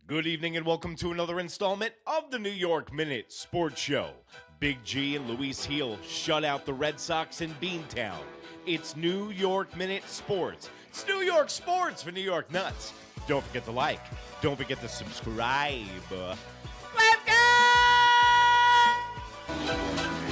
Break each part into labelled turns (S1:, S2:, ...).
S1: Good evening and welcome to another installment of the New York Minute Sports Show. Big G and Luis Gil shut out the Red Sox in Beantown. It's New York Minute Sports. It's New York sports for New York nuts. Don't forget to like. Don't forget to subscribe. Let's go!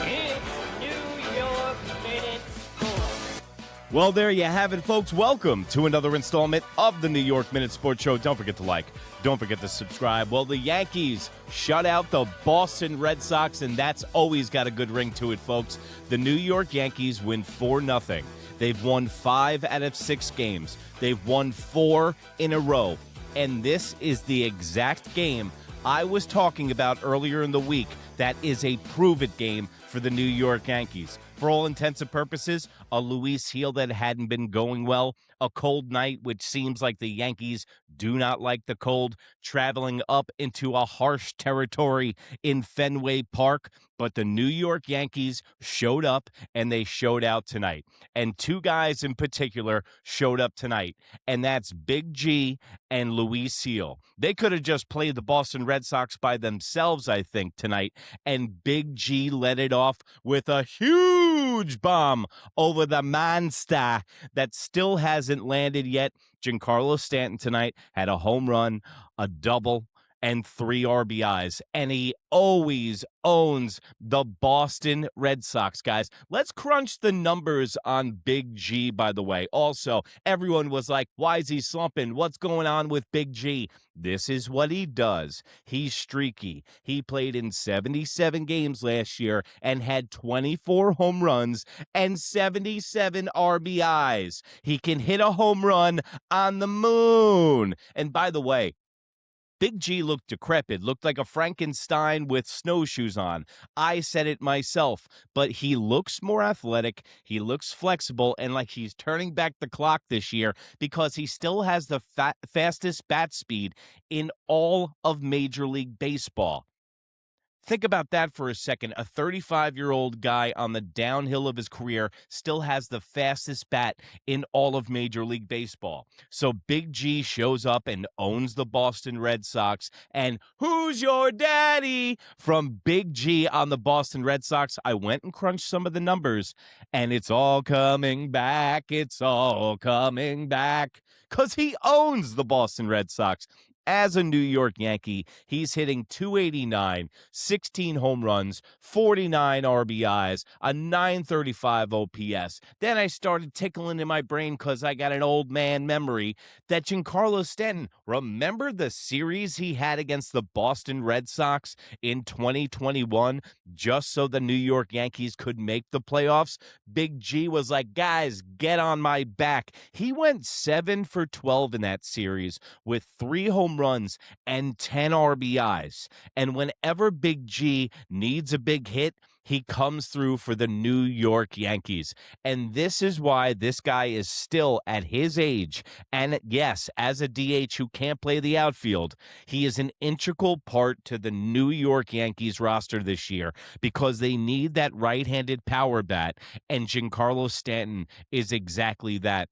S2: It's New York Minute Sports.
S1: Well, there you have it, folks. Welcome to another installment of the New York Minute Sports Show. Don't forget to like. Don't forget to subscribe. Well, the Yankees shut out the Boston Red Sox, and that's always got a good ring to it, folks. The New York Yankees win 4-0. They've won 5 out of 6 games. They've won 4 in a row. And this is the exact game I was talking about earlier in the week. That is a prove-it game for the New York Yankees. For all intents and purposes, a Luis Gil that hadn't been going well, a cold night, which seems like the Yankees do not like the cold, traveling up into a harsh territory in Fenway Park. But the New York Yankees showed up, and they showed out tonight. And 2 guys in particular showed up tonight, and that's Big G and Luis Gil. They could have just played the Boston Red Sox by themselves, I think, tonight, and Big G led it off with a huge bomb over the monster that still hasn't landed yet. Giancarlo Stanton tonight had a home run, a double, and 3 RBIs, and he always owns the Boston Red Sox, guys. Let's crunch the numbers on Big G, by the way. Also, everyone was like, why is he slumping? What's going on with Big G? This is what he does. He's streaky. He played in 77 games last year and had 24 home runs and 77 RBIs. He can hit a home run on the moon. And by the way, Big G looked decrepit, looked like a Frankenstein with snowshoes on. I said it myself, but he looks more athletic, he looks flexible, and like he's turning back the clock this year because he still has the fastest bat speed in all of Major League Baseball. Think about that for a second. A 35-year-old guy on the downhill of his career still has the fastest bat in all of Major League Baseball. So Big G shows up and owns the Boston Red Sox. And who's your daddy? From Big G on the Boston Red Sox, I went and crunched some of the numbers, and it's all coming back. It's all coming back because he owns the Boston Red Sox. As a New York Yankee, he's hitting .289, 16 home runs, 49 RBIs, a .935 OPS. Then I started tickling in my brain because I got an old man memory that Giancarlo Stanton, remember the series he had against the Boston Red Sox in 2021 just so the New York Yankees could make the playoffs? Big G was like, guys, get on my back. He went 7 for 12 in that series with 3 home runs and 10 RBIs. And whenever Big G needs a big hit, he comes through for the New York Yankees. And this is why this guy is still at his age. And yes, as a DH who can't play the outfield, he is an integral part to the New York Yankees roster this year because they need that right-handed power bat. And Giancarlo Stanton is exactly that.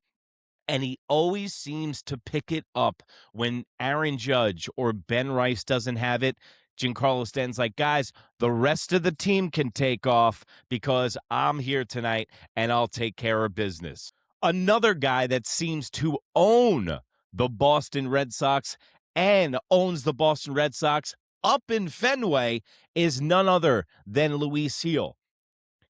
S1: And he always seems to pick it up when Aaron Judge or Ben Rice doesn't have it. Giancarlo Stanton's like, guys, the rest of the team can take off because I'm here tonight and I'll take care of business. Another guy that seems to own the Boston Red Sox and owns the Boston Red Sox up in Fenway is none other than Luis Gil.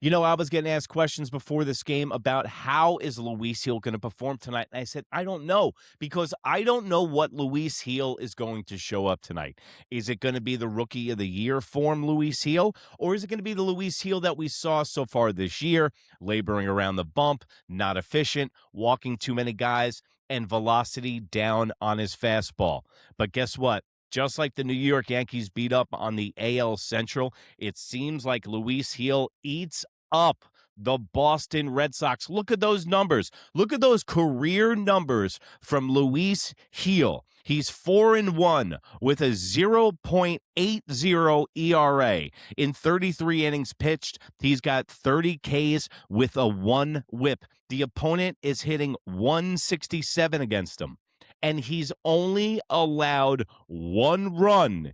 S1: You know, I was getting asked questions before this game about how is Luis Gil going to perform tonight. And I said, I don't know, because I don't know what Luis Gil is going to show up tonight. Is it going to be the Rookie of the Year form Luis Gil, or is it going to be the Luis Gil that we saw so far this year, laboring around the bump, not efficient, walking too many guys, and velocity down on his fastball? But guess what? Just like the New York Yankees beat up on the AL Central, it seems like Luis Gil eats up the Boston Red Sox. Look at those numbers. Look at those career numbers from Luis Gil. He's 4-1 with a 0.80 ERA. In 33 innings pitched, he's got 30 Ks with a 1 whip. The opponent is hitting 167 against him. and he's only allowed 1 run.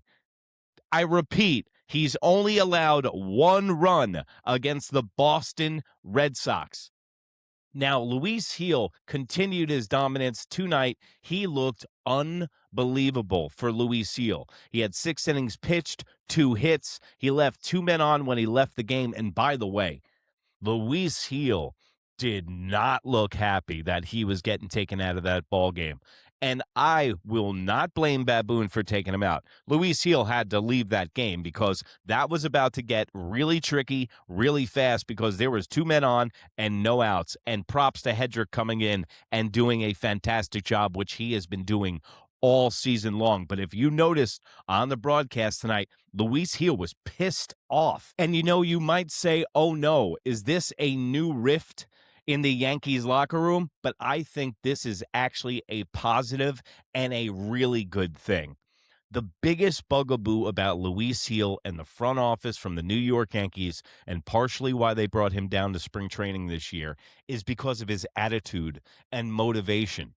S1: I repeat, he's only allowed 1 run against the Boston Red Sox. Now, Luis Gil continued his dominance tonight. He looked unbelievable for Luis Gil. He had 6 innings pitched, 2 hits. He left 2 men on when he left the game. And by the way, Luis Gil did not look happy that he was getting taken out of that ball game. And I will not blame Baboon for taking him out. Luis Gil had to leave that game because that was about to get really tricky, really fast, because there was 2 men on and no outs. And props to Hedrick coming in and doing a fantastic job, which he has been doing all season long. But if you noticed on the broadcast tonight, Luis Gil was pissed off. And you might say, oh no, is this a new rift in the Yankees locker room? But I think this is actually a positive and a really good thing. The biggest bugaboo about Luis Gil and the front office from the New York Yankees, and partially why they brought him down to spring training this year, is because of his attitude and motivation.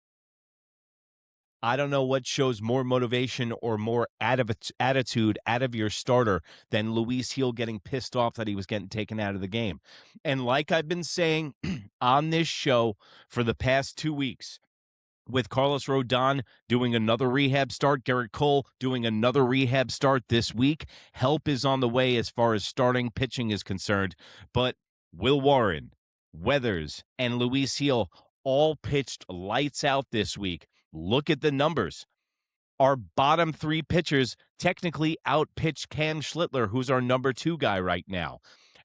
S1: I don't know what shows more motivation or more attitude out of your starter than Luis Gil getting pissed off that he was getting taken out of the game. And like I've been saying on this show for the past 2 weeks, with Carlos Rodon doing another rehab start, Garrett Cole doing another rehab start this week, help is on the way as far as starting pitching is concerned. But Will Warren, Weathers, and Luis Gil all pitched lights out this week. Look at the numbers. Our bottom 3 pitchers technically outpitched Cam Schlittler, who's our number 2 guy right now.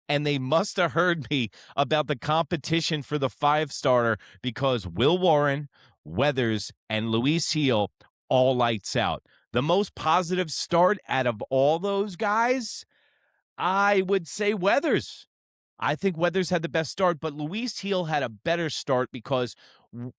S1: And they must have heard me about the competition for the 5-starter because Will Warren, Weathers, and Luis Gil all lights out. The most positive start out of all those guys, I would say Weathers. I think Weathers had the best start, but Luis Gil had a better start because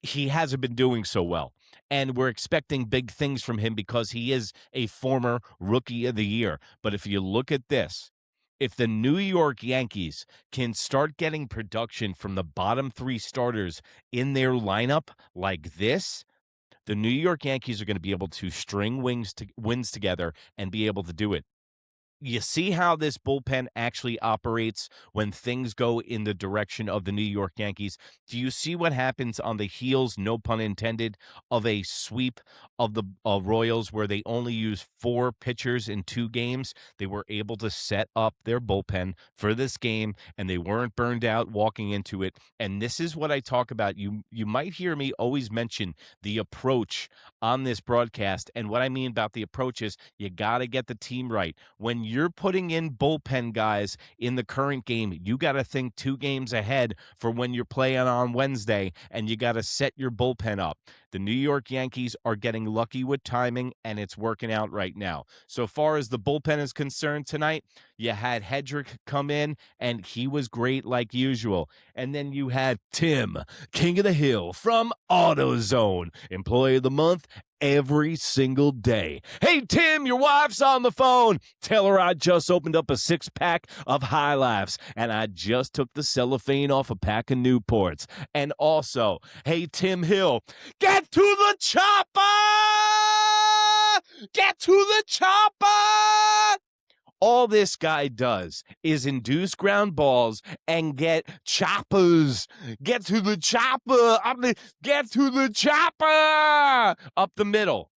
S1: he hasn't been doing so well. And we're expecting big things from him because he is a former Rookie of the Year. But if you look at this, if the New York Yankees can start getting production from the bottom 3 starters in their lineup like this, the New York Yankees are going to be able to string wins together and be able to do it. You see how this bullpen actually operates when things go in the direction of the New York Yankees? Do you see what happens on the heels, no pun intended, of a sweep of the Royals where they only use 4 pitchers in 2 games? They were able to set up their bullpen for this game, and they weren't burned out walking into it. And this is what I talk about. You might hear me always mention the approach on this broadcast, and what I mean about the approach is you got to get the team right. When you're putting in bullpen guys in the current game, you got to think 2 games ahead for when you're playing on Wednesday, and you got to set your bullpen up. The New York Yankees are getting lucky with timing, and it's working out right now. So far as the bullpen is concerned tonight, you had Hedrick come in, and he was great like usual. And then you had Tim, King of the Hill from AutoZone, Employee of the Month every single day. Hey, Tim, your wife's on the phone. Tell her I just opened up a 6-pack of High Lifes, and I just took the cellophane off a pack of Newports. And also, hey, Tim Hill, get to the chopper! Get to the chopper! All this guy does is induce ground balls and get choppers. Get to the chopper. Get to the chopper up the middle.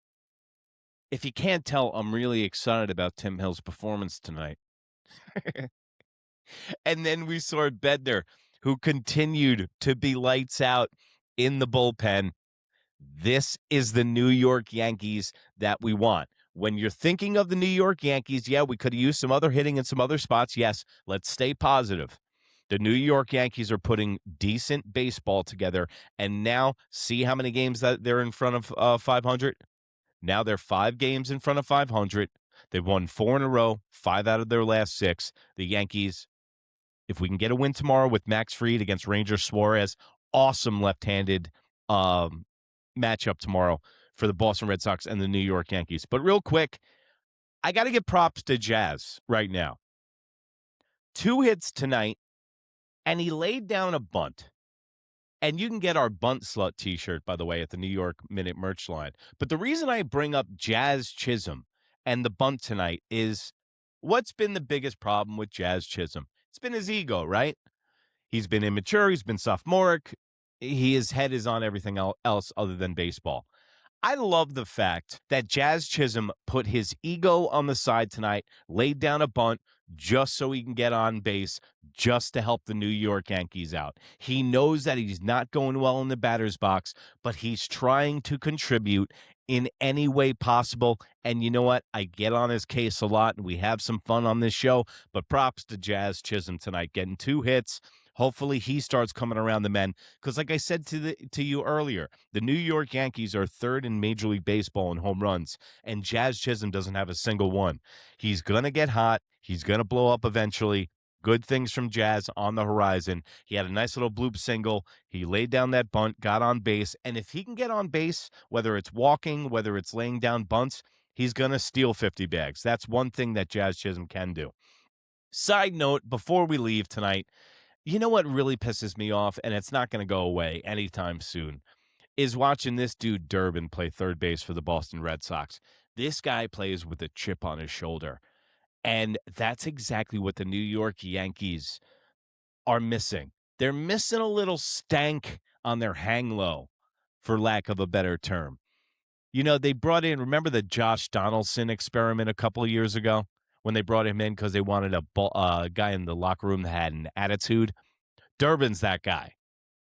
S1: If you can't tell, I'm really excited about Tim Hill's performance tonight. And then we saw Bednar, who continued to be lights out in the bullpen. This is the New York Yankees that we want. When you're thinking of the New York Yankees, yeah, we could have used some other hitting in some other spots. Yes, let's stay positive. The New York Yankees are putting decent baseball together, and now see how many games that they're in front of 500? Now they're 5 games in front of 500. They've won 4 in a row, 5 out of their last 6. The Yankees, if we can get a win tomorrow with Max Fried against Ranger Suarez, awesome left-handed matchup tomorrow for the Boston Red Sox and the New York Yankees. But real quick, I got to give props to Jazz right now. 2 hits tonight, and he laid down a bunt. And you can get our Bunt Slut t-shirt, by the way, at the New York Minute merch line. But the reason I bring up Jazz Chisholm and the bunt tonight is what's been the biggest problem with Jazz Chisholm? It's been his ego, right? He's been immature. He's been sophomoric. His head is on everything else other than baseball. I love the fact that Jazz Chisholm put his ego on the side tonight, laid down a bunt just so he can get on base, just to help the New York Yankees out. He knows that he's not going well in the batter's box, but he's trying to contribute in any way possible. And you know what? I get on his case a lot, and we have some fun on this show, but props to Jazz Chisholm tonight, getting 2 hits. Hopefully he starts coming around the men because, like I said to you earlier, the New York Yankees are 3rd in Major League Baseball in home runs, and Jazz Chisholm doesn't have a single one. He's going to get hot. He's going to blow up eventually. Good things from Jazz on the horizon. He had a nice little bloop single. He laid down that bunt, got on base, and if he can get on base, whether it's walking, whether it's laying down bunts, he's going to steal 50 bags. That's one thing that Jazz Chisholm can do. Side note, before we leave tonight, you know what really pisses me off, and it's not going to go away anytime soon, is watching this dude Durbin play third base for the Boston Red Sox. This guy plays with a chip on his shoulder, and that's exactly what the New York Yankees are missing. They're missing a little stank on their hang low, for lack of a better term. You know, they brought in, remember the Josh Donaldson experiment a couple of years ago? When they brought him in because they wanted a guy in the locker room that had an attitude. Durbin's that guy,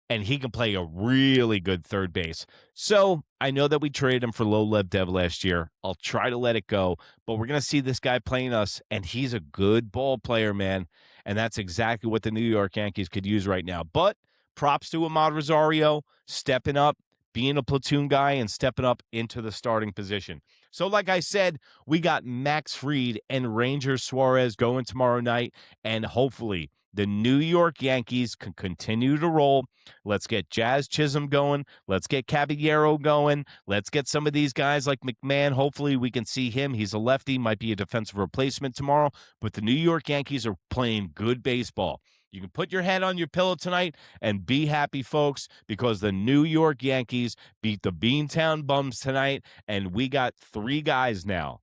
S1: and he can play a really good third base. So I know that we traded him for Low Lev Dev last year. I'll try to let it go, but we're going to see this guy playing us, and he's a good ball player, man, and that's exactly what the New York Yankees could use right now. But props to Ahmad Rosario stepping up, being a platoon guy, and stepping up into the starting position. So like I said, we got Max Fried and Ranger Suarez going tomorrow night, and hopefully the New York Yankees can continue to roll. Let's get Jazz Chisholm going. Let's get Caballero going. Let's get some of these guys like McMahon. Hopefully we can see him. He's a lefty, might be a defensive replacement tomorrow, but the New York Yankees are playing good baseball. You can put your head on your pillow tonight and be happy, folks, because the New York Yankees beat the Beantown Bums tonight, and we got 3 guys now.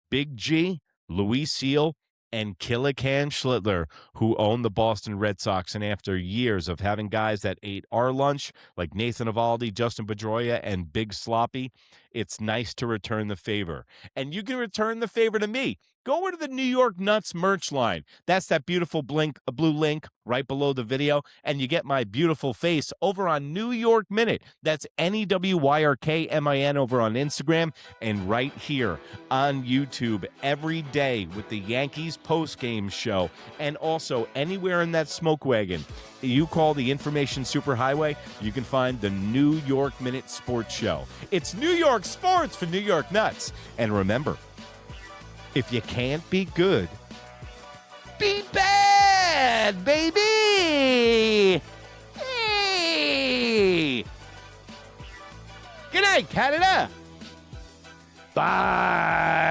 S1: Big G, Luis Gil, and Killican Schlittler, who own the Boston Red Sox. And after years of having guys that ate our lunch, like Nathan Eovaldi, Justin Pedroia, and Big Sloppy, it's nice to return the favor. And you can return the favor to me. Go over to the New York Nuts merch line. That's that beautiful blue link right below the video, and you get my beautiful face over on New York Minute. That's NEWYRKMIN over on Instagram, and right here on YouTube every day with the Yankees post-game show, and also anywhere in that smoke wagon you call the information superhighway, you can find the New York Minute Sports Show. It's New York sports for New York Nuts. And remember, if you can't be good, be bad, baby! Hey! Good night, Canada! Bye!